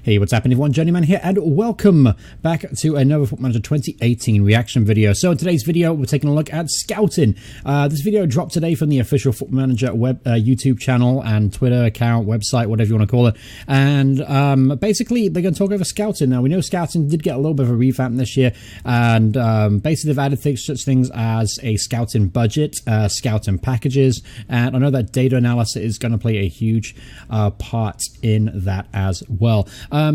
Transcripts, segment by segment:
Hey, what's happening everyone? Journeyman here and welcome back to another Football Manager 2018 reaction video. So in today's video, we're taking a look at scouting. This video dropped today from the official Football Manager web YouTube channel and Twitter account, website, whatever you want to call it. And basically, they're going to talk over scouting. Now, we know scouting did get a little bit of a revamp this year, and basically they've added such things as a scouting budget, scouting packages, and I know that data analysis is going to play a huge part in that as well.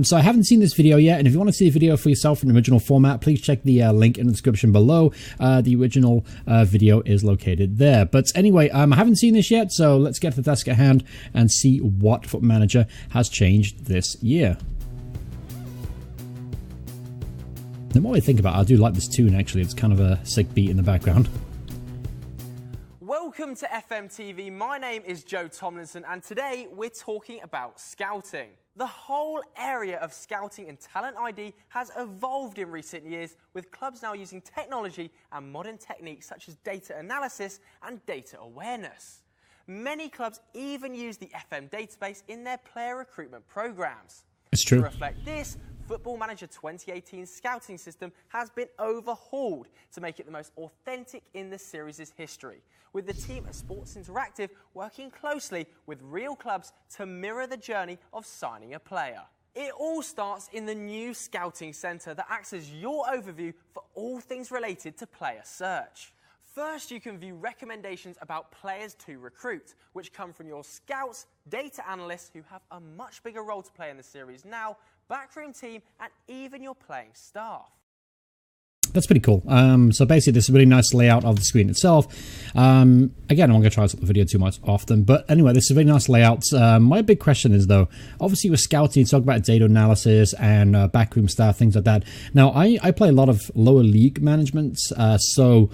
So I haven't seen this video yet, and if you want to see the video for yourself in the original format, please check the link in the description below. The original video is located there. But anyway, I haven't seen this yet, so let's get to the task at hand and see what Football Manager has changed this year. The more I think about it, I do like this tune actually. It's kind of a sick beat in the background. Welcome to FMTV. My name is Joe Tomlinson, and today we're talking about scouting. The whole area of scouting and talent ID has evolved in recent years, with clubs now using technology and modern techniques such as data analysis and data awareness. Many clubs even use the FM database in their player recruitment programs. It's true. To reflect this, Football Manager 2018 scouting system has been overhauled to make it the most authentic in the series' history, with the team at Sports Interactive working closely with real clubs to mirror the journey of signing a player. It all starts in the new Scouting Centre that acts as your overview for all things related to player search. First, you can view recommendations about players to recruit, which come from your scouts, data analysts who have a much bigger role to play in the series now, backroom team, and even your playing staff. That's pretty cool. So basically, this is a really nice layout of the screen itself. Again, I'm not going to try to stop the video too much often, but anyway, this is a really nice layout. My big question is, though, obviously with scouting, you talk about data analysis and backroom staff, things like that. Now, I play a lot of lower league management, so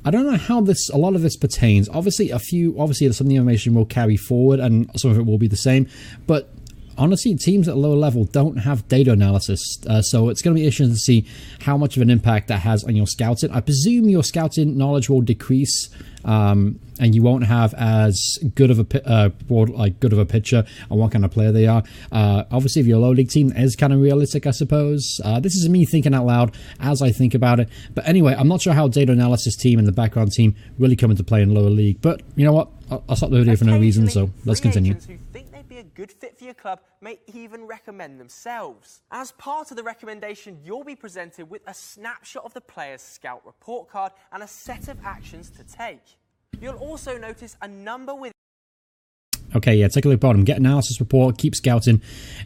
I don't know how a lot of this pertains. Obviously, some of the information will carry forward, and some of it will be the same, but honestly, teams at a lower level don't have data analysis, so it's going to be interesting to see how much of an impact that has on your scouting. I presume your scouting knowledge will decrease, and you won't have as good of a picture on what kind of player they are. Obviously, if your low league team is kind of realistic, I suppose. This is me thinking out loud as I think about it. But anyway, I'm not sure how data analysis team and the background team really come into play in lower league. But you know what? I'll stop the video for no reason, so let's continue. A good fit for your club may even recommend themselves. As part of the recommendation, you'll be presented with a snapshot of the player's scout report card and a set of actions to take. You'll also notice a number with Okay, yeah, take a look at the bottom. Get analysis report, keep scouting,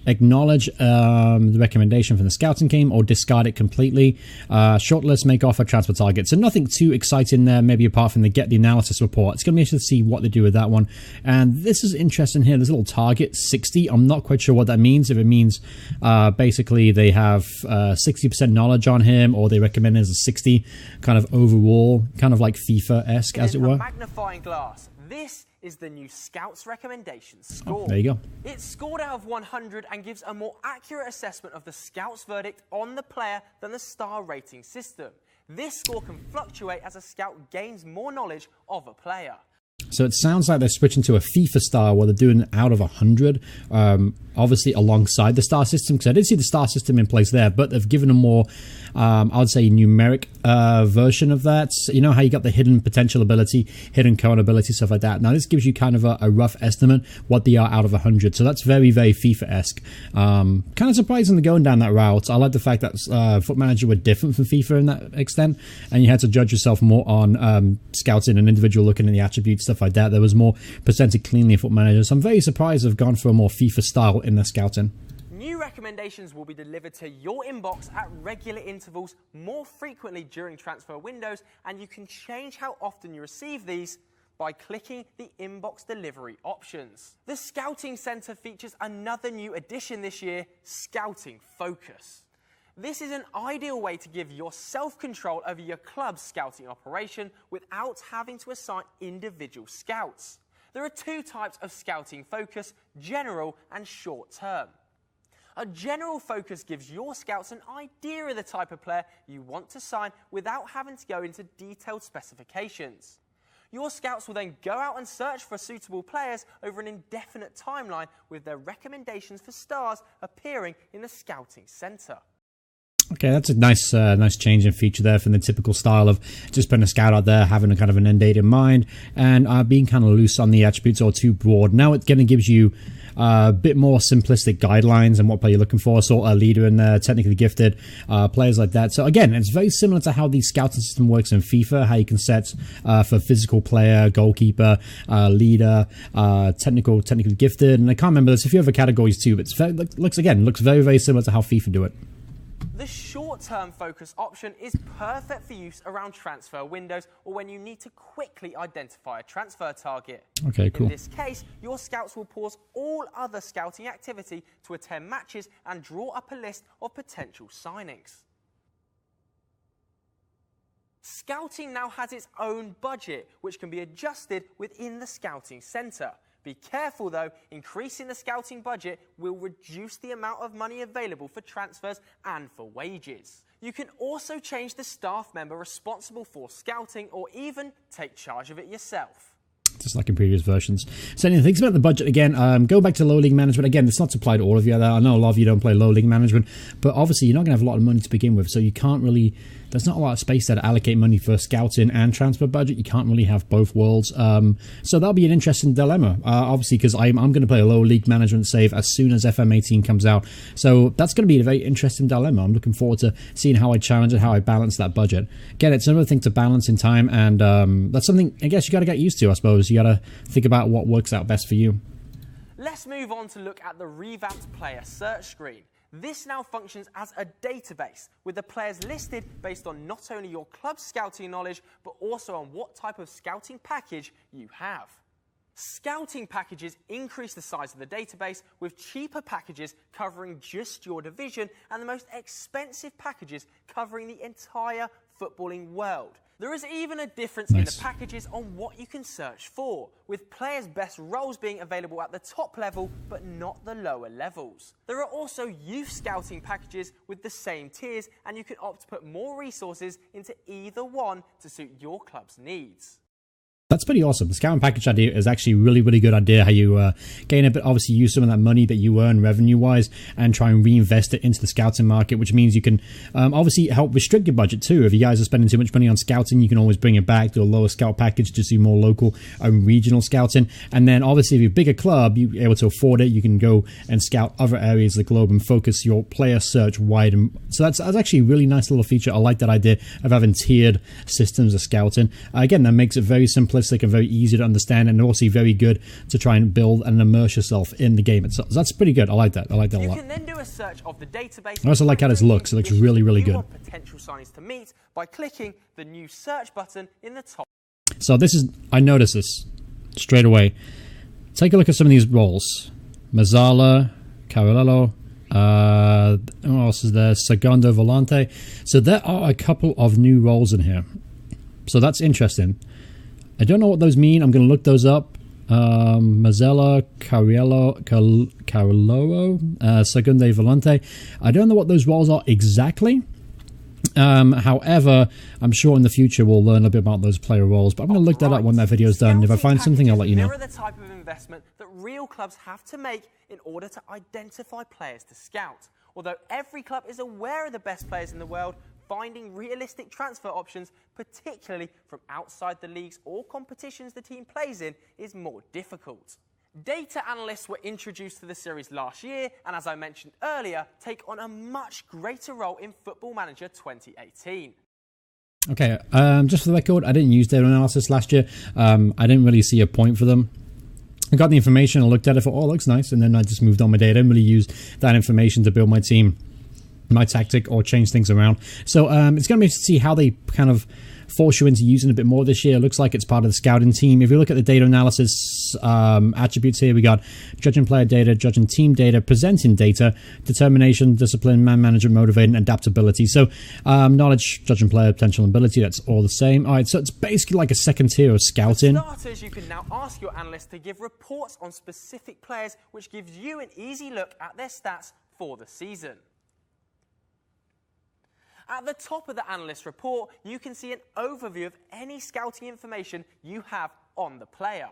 acknowledge the recommendation from the scouting team, or discard it completely. Shortlist, make offer, transfer target. So nothing too exciting there, maybe apart from the get the analysis report. It's going to be interesting to see what they do with that one. And this is interesting here. There's a little target, 60. I'm not quite sure what that means. If it means basically they have 60% knowledge on him, or they recommend it as a 60 kind of overall, kind of like FIFA-esque, as it were. Magnifying glass. This is the new Scouts recommendation score. Oh, there you go. It's scored out of 100 and gives a more accurate assessment of the Scouts' verdict on the player than the star rating system. This score can fluctuate as a scout gains more knowledge of a player. So it sounds like they're switching to a FIFA star where they're doing out of 100, obviously alongside the star system, because I did see the star system in place there, but they've given a more, I would say, numeric version of that. So you know how you got the hidden potential ability, hidden current ability, stuff like that. Now this gives you kind of a rough estimate what they are out of 100. So that's very, very FIFA-esque. Kind of surprising to going down that route. I like the fact that Foot Manager were different from FIFA in that extent, and you had to judge yourself more on scouting and individual looking at the attributes, stuff like that. There was more presented cleanly in Foot Manager. So I'm very surprised they've gone for a more FIFA style in their scouting. New recommendations will be delivered to your inbox at regular intervals, more frequently during transfer windows, and you can change how often you receive these by clicking the inbox delivery options. The Scouting Centre features another new addition this year, Scouting Focus. This is an ideal way to give yourself control over your club's scouting operation without having to assign individual scouts. There are two types of scouting focus, general and short-term. A general focus gives your scouts an idea of the type of player you want to sign without having to go into detailed specifications. Your scouts will then go out and search for suitable players over an indefinite timeline, with their recommendations for stars appearing in the scouting center. Okay, that's a nice change in feature there from the typical style of just putting a scout out there, having a kind of an end date in mind, and being kind of loose on the attributes or too broad. Now it kind of gives you a bit more simplistic guidelines and what player you're looking for, sort of leader in there, technically gifted, players like that. So again, it's very similar to how the scouting system works in FIFA, how you can set for physical player, goalkeeper, leader, technically gifted, and I can't remember, there's a few other categories too, but it looks very, very similar to how FIFA do it. The short-term focus option is perfect for use around transfer windows or when you need to quickly identify a transfer target. Okay, cool. In this case, your scouts will pause all other scouting activity to attend matches and draw up a list of potential signings. Scouting now has its own budget, which can be adjusted within the scouting center. Be careful though, increasing the scouting budget will reduce the amount of money available for transfers and for wages. You can also change the staff member responsible for scouting or even take charge of it yourself. Just like in previous versions. So anyway, thinking about the budget again, go back to low league management. Again, it's not to apply to all of you out there. I know a lot of you don't play low league management, but obviously you're not going to have a lot of money to begin with, so you can't really, there's not a lot of space there to allocate money for scouting and transfer budget. You can't really have both worlds. So that'll be an interesting dilemma, obviously, because I'm going to play a low league management save as soon as FM18 comes out. So that's going to be a very interesting dilemma. I'm looking forward to seeing how I challenge it, how I balance that budget. Again, it's another thing to balance in time, and that's something I guess you got to get used to, I suppose. You got to think about what works out best for you. Let's move on to look at the revamped player search screen. This now functions as a database, with the players listed based on not only your club's scouting knowledge, but also on what type of scouting package you have. Scouting packages increase the size of the database, with cheaper packages covering just your division and the most expensive packages covering the entire footballing world. There is even a difference in the packages on what you can search for, with players' best roles being available at the top level but not the lower levels. There are also youth scouting packages with the same tiers, and you can opt to put more resources into either one to suit your club's needs. That's pretty awesome. The scouting package idea is actually a really, really good idea. How you gain a bit, obviously use some of that money that you earn revenue-wise and try and reinvest it into the scouting market, which means you can obviously help restrict your budget too. If you guys are spending too much money on scouting, you can always bring it back to a lower scout package to do more local and regional scouting. And then obviously if you're a bigger club, you're able to afford it, you can go and scout other areas of the globe and focus your player search wide. And so that's actually a really nice little feature. I like that idea of having tiered systems of scouting. Again, that makes it very simplistic and very easy to understand, and also very good to try and build and immerse yourself in the game itself. So that's pretty good. I like that. I like that a lot. You can then do a search of the database. I also like how this looks. It looks really, really good. Potential signings to meet by clicking the new search button in the top. So this is, I noticed this straight away. Take a look at some of these roles. Mazzala, Carolello, what else is there? Segundo Volante. So there are a couple of new roles in here. So that's interesting. I don't know what those mean. I'm going to look those up. Mazzella, Carollo, Segundo Volante. I don't know what those roles are exactly. However, I'm sure in the future we'll learn a bit about those player roles, but I'm going to look that up when that video's done. If I find something, I'll let you know. Mirror the type of investment that real clubs have to make in order to identify players to scout. Although every club is aware of the best players in the world, finding realistic transfer options, particularly from outside the leagues or competitions the team plays in, is more difficult. Data analysts were introduced to the series last year, and as I mentioned earlier, take on a much greater role in Football Manager 2018. Okay, just for the record, I didn't use data analysis last year. I didn't really see a point for them. I got the information, I looked at it, thought, oh, it looks nice, and then I just moved on my data. I didn't really use that information to build my team, my tactic, or change things around. So it's going to be to see how they kind of force you into using a bit more this year. It looks like it's part of the scouting team. If you look at the data analysis attributes here, we got judging player data, judging team data, presenting data, determination, discipline, man management, motivating, adaptability. So knowledge, judging player, potential, and ability, that's all the same. All right, so it's basically like a second tier of scouting. For starters, you can now ask your analyst to give reports on specific players, which gives you an easy look at their stats for the season. At the top of the analyst report, you can see an overview of any scouting information you have on the player.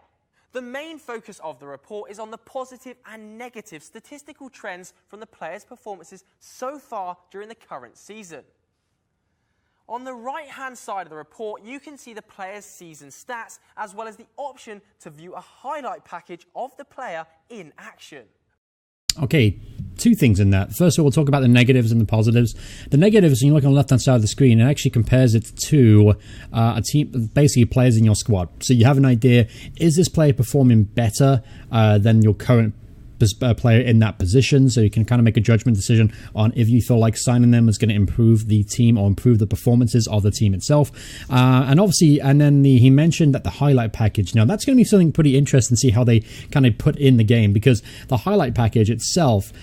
The main focus of the report is on the positive and negative statistical trends from the player's performances so far during the current season. On the right-hand side of the report, you can see the player's season stats, as well as the option to view a highlight package of the player in action. Okay, two things in that. First of all, we'll talk about the negatives and the positives. The negatives, when you look on the left-hand side of the screen, it actually compares it to a team, basically players in your squad. So you have an idea, is this player performing better than your current player in that position? So you can kind of make a judgment decision on if you feel like signing them is going to improve the team or improve the performances of the team itself. And obviously, and then he mentioned that the highlight package. Now that's going to be something pretty interesting to see how they kind of put in the game, because the highlight package itself,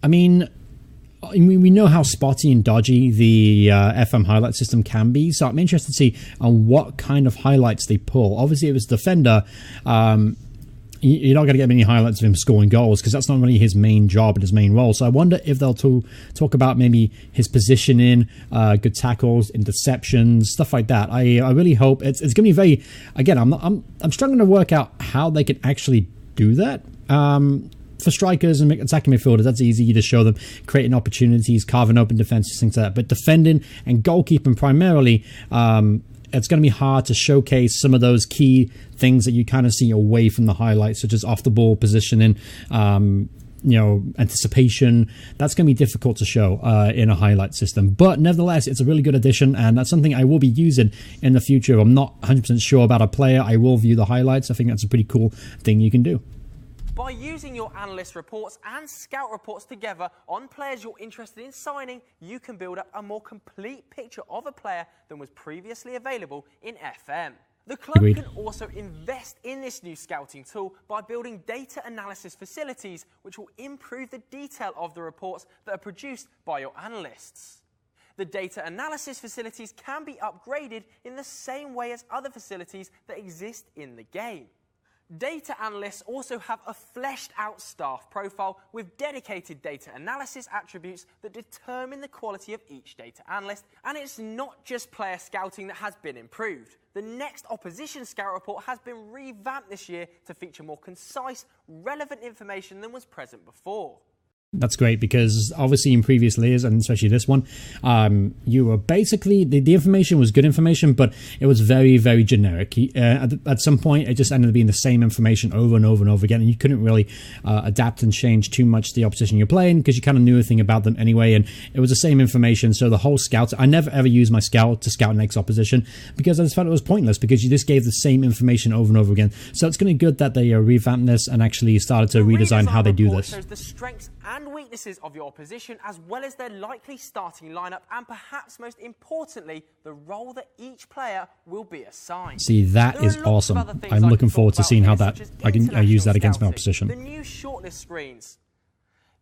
I mean, we know how spotty and dodgy the FM highlight system can be, so I'm interested to see on what kind of highlights they pull. Obviously, it was defender. You're not going to get many highlights of him scoring goals because that's not really his main job and his main role. So I wonder if they'll talk about maybe his positioning, good tackles, interceptions, stuff like that. I really hope it's going to be very. Again, I'm struggling to work out how they can actually do that. For strikers and attacking midfielders, that's easy. You just show them creating opportunities, carving open defenses, things like that. But defending and goalkeeping primarily, it's going to be hard to showcase some of those key things that you kind of see away from the highlights, such as off the ball positioning, anticipation. That's going to be difficult to show in a highlight system. But nevertheless, it's a really good addition, and that's something I will be using in the future. I'm not 100% sure about a player. I will view the highlights. I think that's a pretty cool thing you can do. By using your analyst reports and scout reports together on players you're interested in signing, you can build up a more complete picture of a player than was previously available in FM. The club Agreed. can also invest in this new scouting tool by building data analysis facilities, which will improve the detail of the reports that are produced by your analysts. The data analysis facilities can be upgraded in the same way as other facilities that exist in the game. Data analysts also have a fleshed out staff profile with dedicated data analysis attributes that determine the quality of each data analyst, and it's not just player scouting that has been improved. The next opposition scout report has been revamped this year to feature more concise, relevant information than was present before. That's great, because obviously in previous layers, and especially this one, you were basically, the information was good information, but it was very, very generic. At some point, it just ended up being the same information over and over and over again, and you couldn't really adapt and change too much the opposition you're playing, because you kind of knew a thing about them anyway, and it was the same information. So the whole scout, I never ever used my scout to scout next opposition, because I just felt it was pointless, because you just gave the same information over and over again. So it's going to be good that they revamped this and actually started to redesign how they do this. Shows the strengths and weaknesses of your opposition, as well as their likely starting lineup, and perhaps most importantly, the role that each player will be assigned. See, that is awesome. I'm looking forward to seeing how that I can use that against my opposition. The new shortlist screens.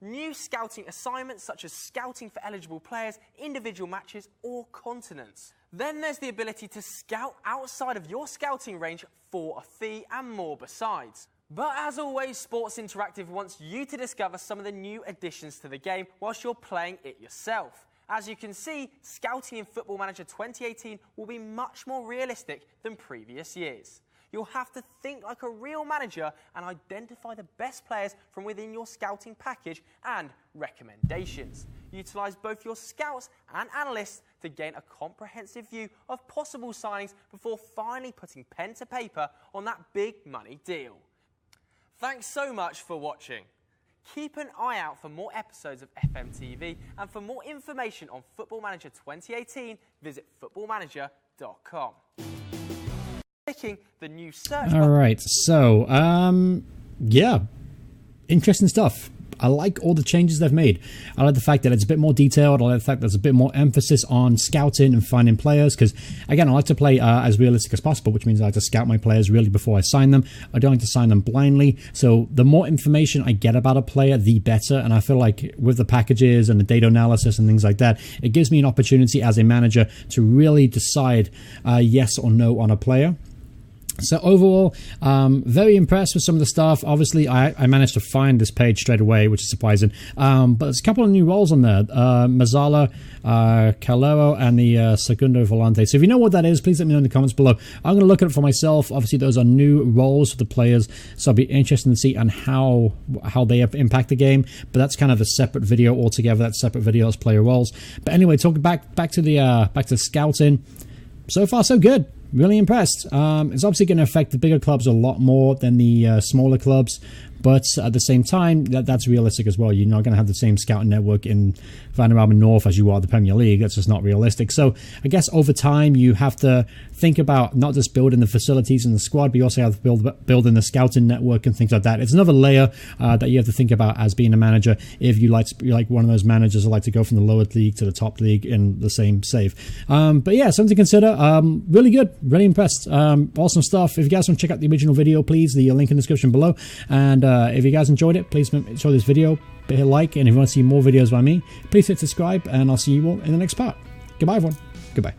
New scouting assignments such as scouting for eligible players, individual matches, or continents. Then there's the ability to scout outside of your scouting range for a fee, and more besides. But as always, Sports Interactive wants you to discover some of the new additions to the game whilst you're playing it yourself. As you can see, scouting in Football Manager 2018 will be much more realistic than previous years. You'll have to think like a real manager and identify the best players from within your scouting package and recommendations. Utilise both your scouts and analysts to gain a comprehensive view of possible signings before finally putting pen to paper on that big money deal. Thanks so much for watching. Keep an eye out for more episodes of FMTV, and for more information on Football Manager 2018, visit footballmanager.com. Clicking the new search button. Alright, so, yeah, interesting stuff. I like all the changes they've made. I like the fact that it's a bit more detailed. I like the fact that there's a bit more emphasis on scouting and finding players, because, again, I like to play as realistic as possible, which means I like to scout my players really before I sign them. I don't like to sign them blindly. So the more information I get about a player, the better. And I feel like with the packages and the data analysis and things like that, it gives me an opportunity as a manager to really decide yes or no on a player. So overall, very impressed with some of the stuff. Obviously, I managed to find this page straight away, which is surprising. But there's a couple of new roles on there. Mazzala, Calero, and the Segundo Volante. So if you know what that is, please let me know in the comments below. I'm going to look at it for myself. Obviously, those are new roles for the players, so I'll be interested to see on how they impact the game. But that's kind of a separate video altogether. That's separate videos, player roles. But anyway, talking back to scouting. So far, so good. Really impressed. It's obviously going to affect the bigger clubs a lot more than the smaller clubs, but at the same time, that's realistic as well. You're not going to have the same scouting network in Van der Almen North as you are the Premier League. That's just not realistic. So I guess over time, you have to think about not just building the facilities in the squad, but you also have to build in the scouting network and things like that. It's another layer that you have to think about as being a manager if you're like one of those managers who like to go from the lower league to the top league in the same save. But yeah, something to consider. Really good. Really impressed. Awesome stuff. If you guys want to check out the original video, please, the link in the description below. And if you guys enjoyed it, please show this video, hit a like, and if you want to see more videos by me, please hit subscribe, and I'll see you all in the next part. Goodbye, everyone. Goodbye.